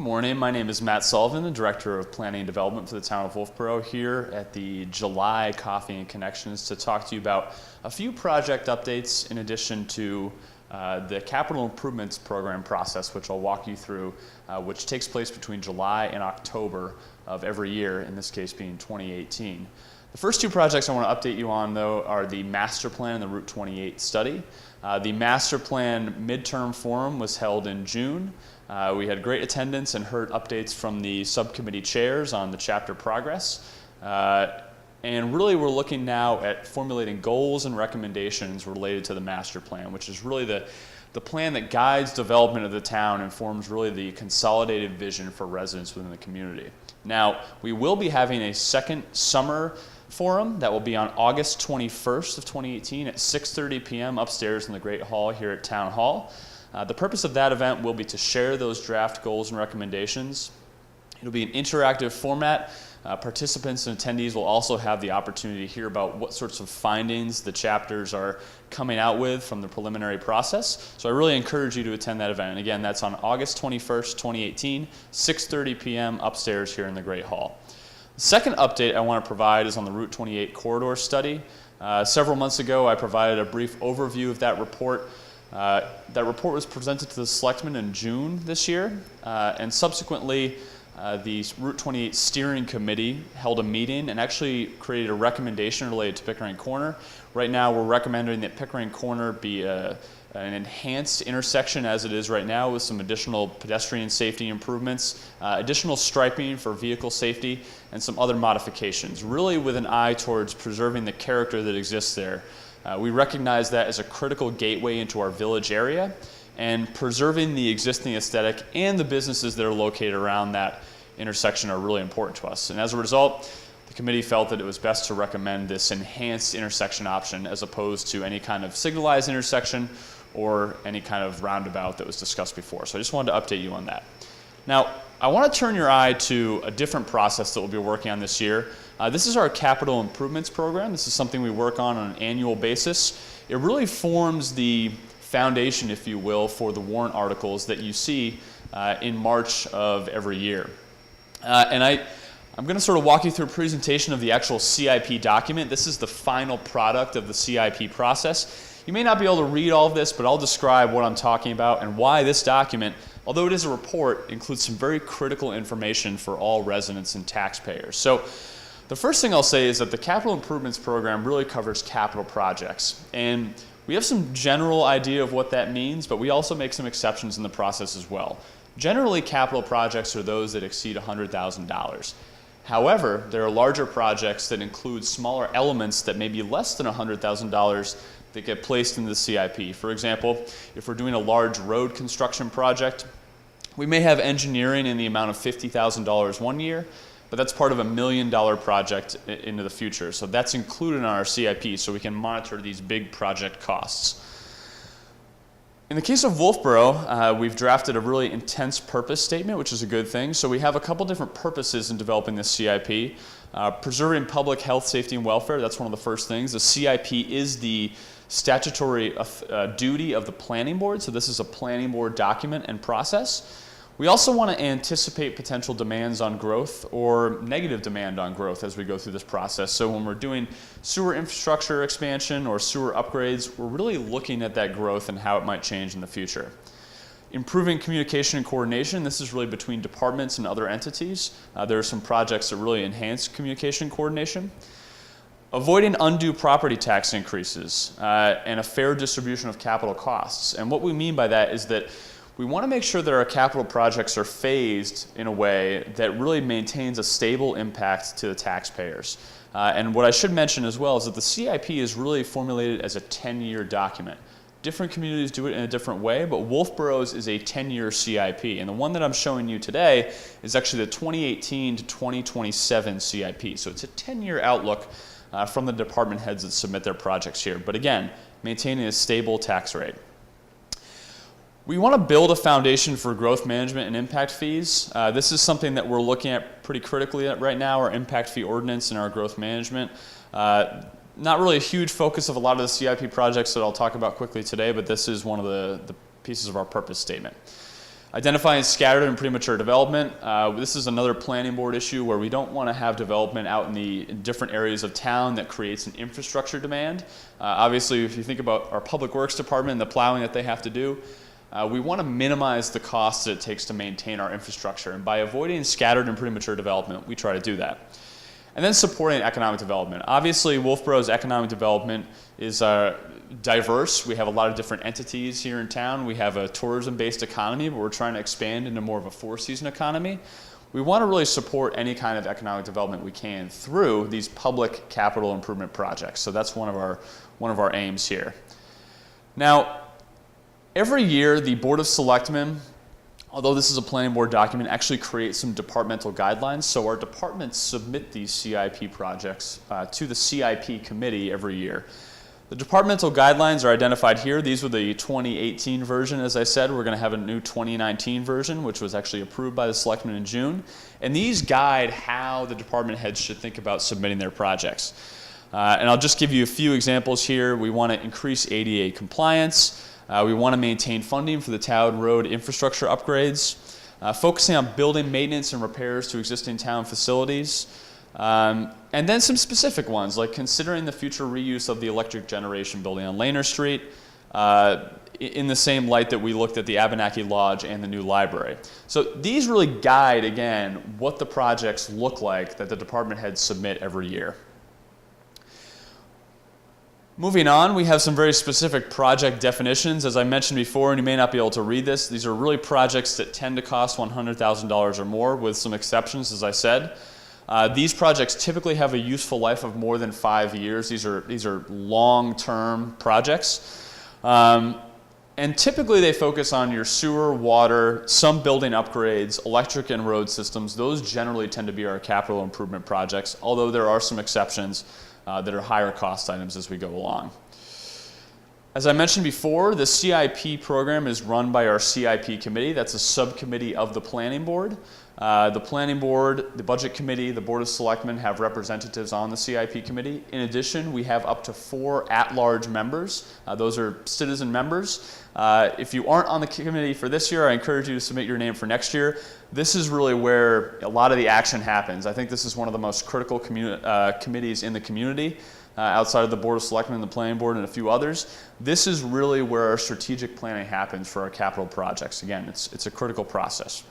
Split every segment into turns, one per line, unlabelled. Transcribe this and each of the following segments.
morning. My name is Matt Sullivan, the Director of Planning and Development for the town of Wolfeboro, here at the July Coffee and Connections to talk to you about a few project updates in addition to the capital improvements program process, which I'll walk you through, which takes place between July and October of every year, in this case being 2018. The first two projects I want to update you on, though, are the master plan and the Route 28 study. The master plan midterm forum was held in June. We had great attendance and heard updates from the subcommittee chairs on the chapter progress. And really we're looking now at formulating goals and recommendations related to the master plan, which is really the plan that guides development of the town and forms really the consolidated vision for residents within the community. Now, we will be having a second summer forum that will be on August 21st of 2018 at 6:30 p.m. upstairs in the Great Hall here at Town Hall. The purpose of that event will be to share those draft goals and recommendations. It'll be an interactive format. Participants and attendees will also have the opportunity to hear about what sorts of findings the chapters are coming out with from the preliminary process. So I really encourage you to attend that event. And again, that's on August 21st, 2018, 6:30 p.m. upstairs here in the Great Hall. The second update I want to provide is on the Route 28 corridor study. Several months ago, I provided a brief overview of that report. That report was presented to the selectmen in June this year, and subsequently the Route 28 steering committee held a meeting and actually created a recommendation related to Pickering Corner. Right now we're recommending that Pickering Corner be an enhanced intersection as it is right now, with some additional pedestrian safety improvements, additional striping for vehicle safety, and some other modifications, really with an eye towards preserving the character that exists there. We recognize that as a critical gateway into our village area, and preserving the existing aesthetic and the businesses that are located around that intersection are really important to us. And as a result, the committee felt that it was best to recommend this enhanced intersection option as opposed to any kind of signalized intersection or any kind of roundabout that was discussed before. So I just wanted to update you on that. Now, I want to turn your eye to a different process that we'll be working on this year. This is our capital improvements program. This is something we work on an annual basis. It really forms the foundation, if you will, for the warrant articles that you see in March of every year. And I'm going to sort of walk you through a presentation of the actual CIP document. This is the final product of the CIP process. You may not be able to read all of this, but I'll describe what I'm talking about and why this document, although it is a report, includes some very critical information for all residents and taxpayers. So the first thing I'll say is that the capital improvements program really covers capital projects. And we have some general idea of what that means, but we also make some exceptions in the process as well. Generally, capital projects are those that exceed $100,000. However, there are larger projects that include smaller elements that may be less than $100,000 that get placed into the CIP. For example, if we're doing a large road construction project, we may have engineering in the amount of $50,000 one year, but that's part of $1 million project into the future. So that's included in our CIP, so we can monitor these big project costs. In the case of Wolfeboro, we've drafted a really intense purpose statement, which is a good thing. So we have a couple different purposes in developing this CIP. Preserving public health, safety, and welfare, that's one of the first things. The CIP is the statutory duty of the planning board, so this is a planning board document and process. We also want to anticipate potential demands on growth or negative demand on growth as we go through this process. So when we're doing sewer infrastructure expansion or sewer upgrades, we're really looking at that growth and how it might change in the future. Improving communication and coordination, this is really between departments and other entities. There are some projects that really enhance communication and coordination. Avoiding undue property tax increases and a fair distribution of capital costs. And what we mean by that is that we want to make sure that our capital projects are phased in a way that really maintains a stable impact to the taxpayers. And what I should mention as well is that the CIP is really formulated as a 10-year document. Different communities do it in a different way, but Wolfeboro's is a 10-year CIP. And the one that I'm showing you today is actually the 2018 to 2027 CIP. So it's a 10-year outlook from the department heads that submit their projects here. But again, maintaining a stable tax rate. We want to build a foundation for growth management and impact fees. This is something that we're looking at pretty critically right now, our impact fee ordinance and our growth management. Not really a huge focus of a lot of the CIP projects that I'll talk about quickly today, but this is one of the pieces of our purpose statement. Identifying scattered and premature development. This is another planning board issue where we don't want to have development out in different areas of town that creates an infrastructure demand. Obviously, if you think about our public works department and the plowing that they have to do, we want to minimize the costs that it takes to maintain our infrastructure. And by avoiding scattered and premature development, we try to do that. And then supporting economic development. Obviously, Wolfeboro's economic development is diverse. We have a lot of different entities here in town. We have a tourism-based economy, but we're trying to expand into more of a four-season economy. We want to really support any kind of economic development we can through these public capital improvement projects. So that's one of our aims here. Now, every year, the Board of Selectmen, although this is a planning board document, actually creates some departmental guidelines. So our departments submit these CIP projects to the CIP committee every year. The departmental guidelines are identified here. These were the 2018 version, as I said. We're going to have a new 2019 version, which was actually approved by the selectmen in June. And these guide how the department heads should think about submitting their projects. And I'll just give you a few examples here. We want to increase ADA compliance. We want to maintain funding for the town road infrastructure upgrades, focusing on building maintenance and repairs to existing town facilities, and then some specific ones like considering the future reuse of the electric generation building on Laner Street in the same light that we looked at the Abenaki Lodge and the new library. So these really guide, again, what the projects look like that the department heads submit every year. Moving on, we have some very specific project definitions. As I mentioned before, and you may not be able to read this, these are really projects that tend to cost $100,000 or more, with some exceptions, as I said. These projects typically have a useful life of more than 5 years. These are long-term projects. And typically they focus on your sewer, water, some building upgrades, electric and road systems. Those generally tend to be our capital improvement projects, although there are some exceptions that are higher cost items as we go along. As I mentioned before, the CIP program is run by our CIP committee. That's a subcommittee of the planning board. The planning board, the budget committee, the board of selectmen have representatives on the CIP committee. In addition, we have up to 4 at-large members. Those are citizen members. If you aren't on the committee for this year, I encourage you to submit your name for next year. This is really where a lot of the action happens. I think this is one of the most critical committees in the community, outside of the Board of Selectmen and the Planning Board and a few others. This is really where our strategic planning happens for our capital projects. Again, it's a critical process.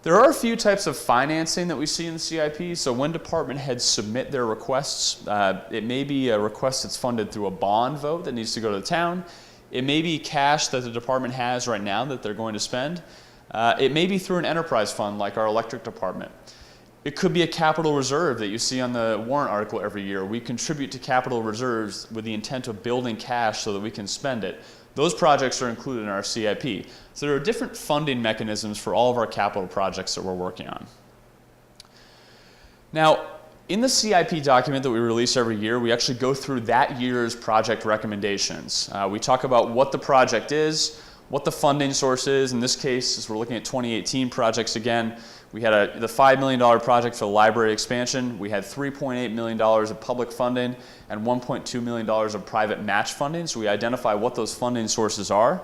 There are a few types of financing that we see in the CIP. So when department heads submit their requests, it may be a request that's funded through a bond vote that needs to go to the town. It may be cash that the department has right now that they're going to spend. It may be through an enterprise fund like our electric department. It could be a capital reserve that you see on the warrant article every year. We contribute to capital reserves with the intent of building cash so that we can spend it. Those projects are included in our CIP. So there are different funding mechanisms for all of our capital projects that we're working on. Now, in the CIP document that we release every year, we actually go through that year's project recommendations. We talk about what the project is, what the funding source is. In this case, as we're looking at 2018 projects again, we had the $5 million project for the library expansion. We had $3.8 million of public funding and $1.2 million of private match funding. So we identify what those funding sources are.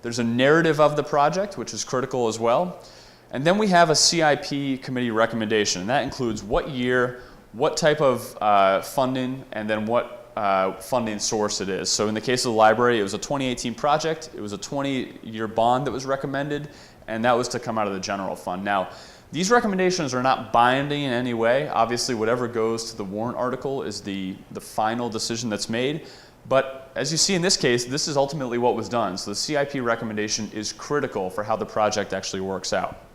There's a narrative of the project, which is critical as well. And then we have a CIP committee recommendation. And that includes what year, what type of funding, and then what funding source it is. So in the case of the library, it was a 2018 project. It was a 20-year bond that was recommended, and that was to come out of the general fund. Now, these recommendations are not binding in any way. Obviously, whatever goes to the warrant article is the final decision that's made. But as you see in this case, this is ultimately what was done. So the CIP recommendation is critical for how the project actually works out.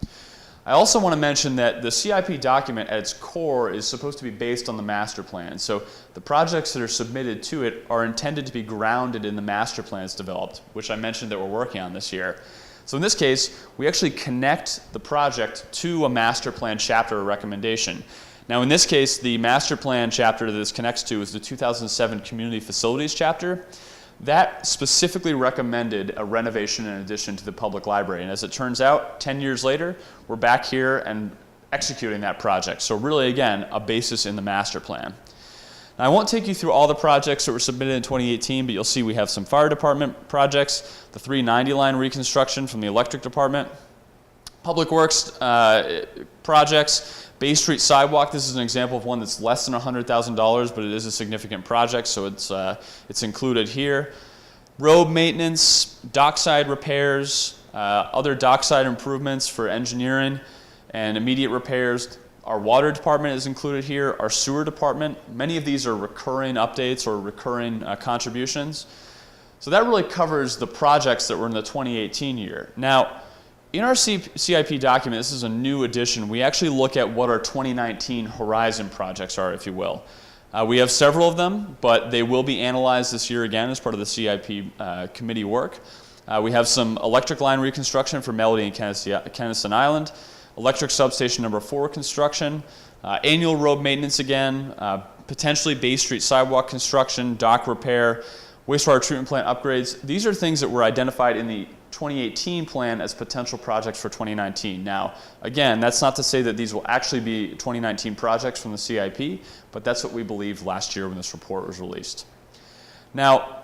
I also want to mention that the CIP document at its core is supposed to be based on the master plan. So the projects that are submitted to it are intended to be grounded in the master plans developed, which I mentioned that we're working on this year. So in this case, we actually connect the project to a master plan chapter or recommendation. Now in this case, the master plan chapter that this connects to is the 2007 Community Facilities chapter. That specifically recommended a renovation and addition to the public library. And as it turns out, 10 years later, we're back here and executing that project. So really, again, a basis in the master plan. Now, I won't take you through all the projects that were submitted in 2018, but you'll see we have some fire department projects, the 390 line reconstruction from the electric department, public works projects, Bay Street sidewalk. This is an example of one that's less than $100,000, but it is a significant project, so it's included here. Road maintenance, dockside repairs, other dockside improvements for engineering and immediate repairs. Our water department is included here, our sewer department. Many of these are recurring updates or recurring contributions. So that really covers the projects that were in the 2018 year. Now, in our CIP document, this is a new addition, we actually look at what our 2019 horizon projects are, if you will. We have several of them, but they will be analyzed this year again as part of the CIP committee work. We have some electric line reconstruction for Melody and Kennison Island, electric substation number 4 construction, annual road maintenance again, potentially Bay Street sidewalk construction, dock repair, wastewater treatment plant upgrades. These are things that were identified in the 2018 plan as potential projects for 2019. Now, again, that's not to say that these will actually be 2019 projects from the CIP, but that's what we believed last year when this report was released. Now,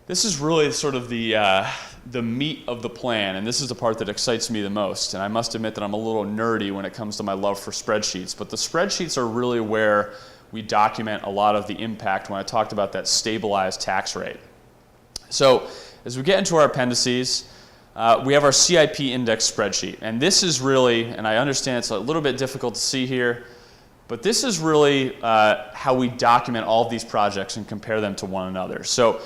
this is really sort of the meat of the plan, and this is the part that excites me the most. And I must admit that I'm a little nerdy when it comes to my love for spreadsheets, but the spreadsheets are really where we document a lot of the impact when I talked about that stabilized tax rate. So as we get into our appendices, we have our CIP index spreadsheet. And this is really, and I understand it's a little bit difficult to see here, but this is really how we document all of these projects and compare them to one another. So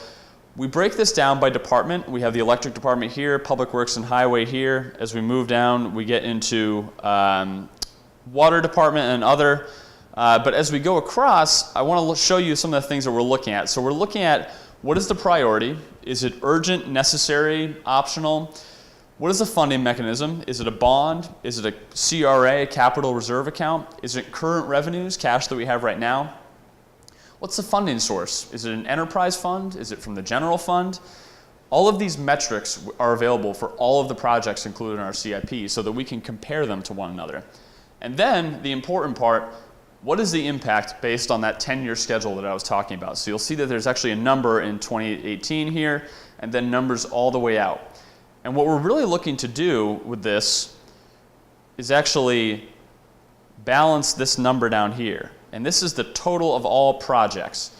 we break this down by department. We have the electric department here, public works and highway here. As we move down, we get into water department and other. But as we go across, I want to show you some of the things that we're looking at. So we're looking at what is the priority? Is it urgent, necessary, optional? What is the funding mechanism? Is it a bond? Is it a CRA, a capital reserve account? Is it current revenues, cash that we have right now? What's the funding source? Is it an enterprise fund? Is it from the general fund? All of these metrics are available for all of the projects included in our CIP so that we can compare them to one another. And then the important part, what is the impact based on that 10-year schedule that I was talking about? So you'll see that there's actually a number in 2018 here, and then numbers all the way out. And what we're really looking to do with this is actually balance this number down here. And this is the total of all projects.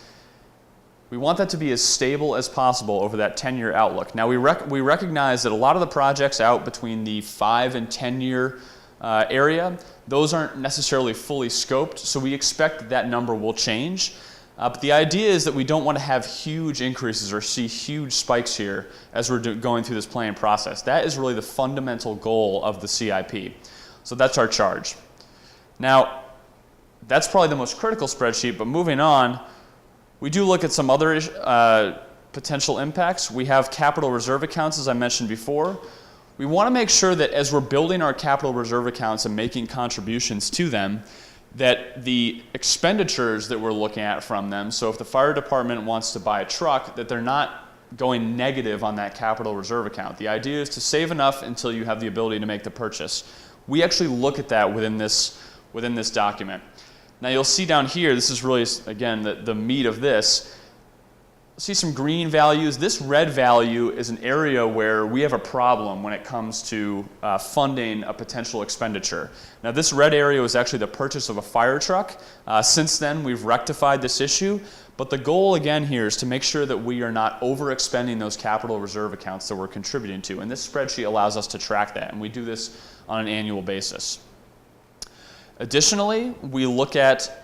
We want that to be as stable as possible over that 10-year outlook. Now we recognize that a lot of the projects out between the 5 and 10-year area, those aren't necessarily fully scoped, so we expect that number will change. But the idea is that we don't want to have huge increases or see huge spikes here as we're going through this planning process. That is really the fundamental goal of the CIP. So that's our charge. Now, that's probably the most critical spreadsheet, but moving on, we do look at some other potential impacts. We have capital reserve accounts, as I mentioned before. We want to make sure that as we're building our capital reserve accounts and making contributions to them, that the expenditures that we're looking at from them, so if the fire department wants to buy a truck, that they're not going negative on that capital reserve account. The idea is to save enough until you have the ability to make the purchase. We actually look at that within this document. Now you'll see down here, this is really, again, the meat of this. See some green values. This red value is an area where we have a problem when it comes to funding a potential expenditure. Now this red area was actually the purchase of a fire truck. Since then we've rectified this issue, but the goal again here is to make sure that we are not overexpending those capital reserve accounts that we're contributing to, and this spreadsheet allows us to track that, and we do this on an annual basis. Additionally, we look at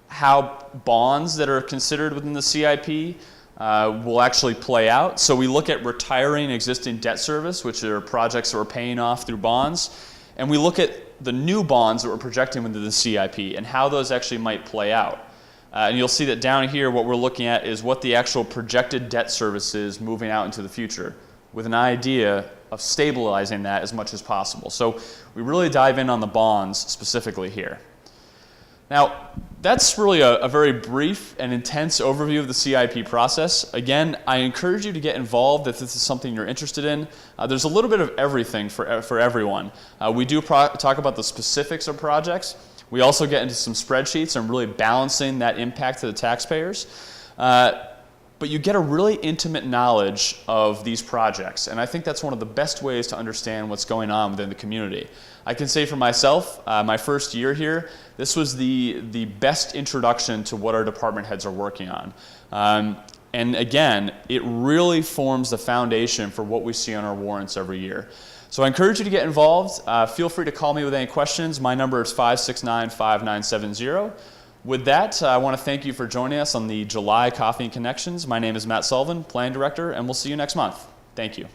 how bonds that are considered within the CIP will actually play out. So we look at retiring existing debt service, which are projects that we're paying off through bonds, and we look at the new bonds that we're projecting within the CIP and how those actually might play out. And you'll see that down here what we're looking at is what the actual projected debt service is moving out into the future, with an idea of stabilizing that as much as possible. So we really dive in on the bonds specifically here. Now, that's really a very brief and intense overview of the CIP process. Again, I encourage you to get involved if this is something you're interested in. There's a little bit of everything for everyone. We do talk about the specifics of projects, We also get into some spreadsheets and really balancing that impact to the taxpayers. But you get a really intimate knowledge of these projects, and I think that's one of the best ways to understand what's going on within the community. I can say for myself, my first year here, this was the best introduction to what our department heads are working on. And again, it really forms the foundation for what we see on our warrants every year. So I encourage you to get involved. Feel free to call me with any questions. My number is 569-5970. With that, I want to thank you for joining us on the July Coffee and Connections. My name is Matt Sullivan, Planning Director, and we'll see you next month. Thank you.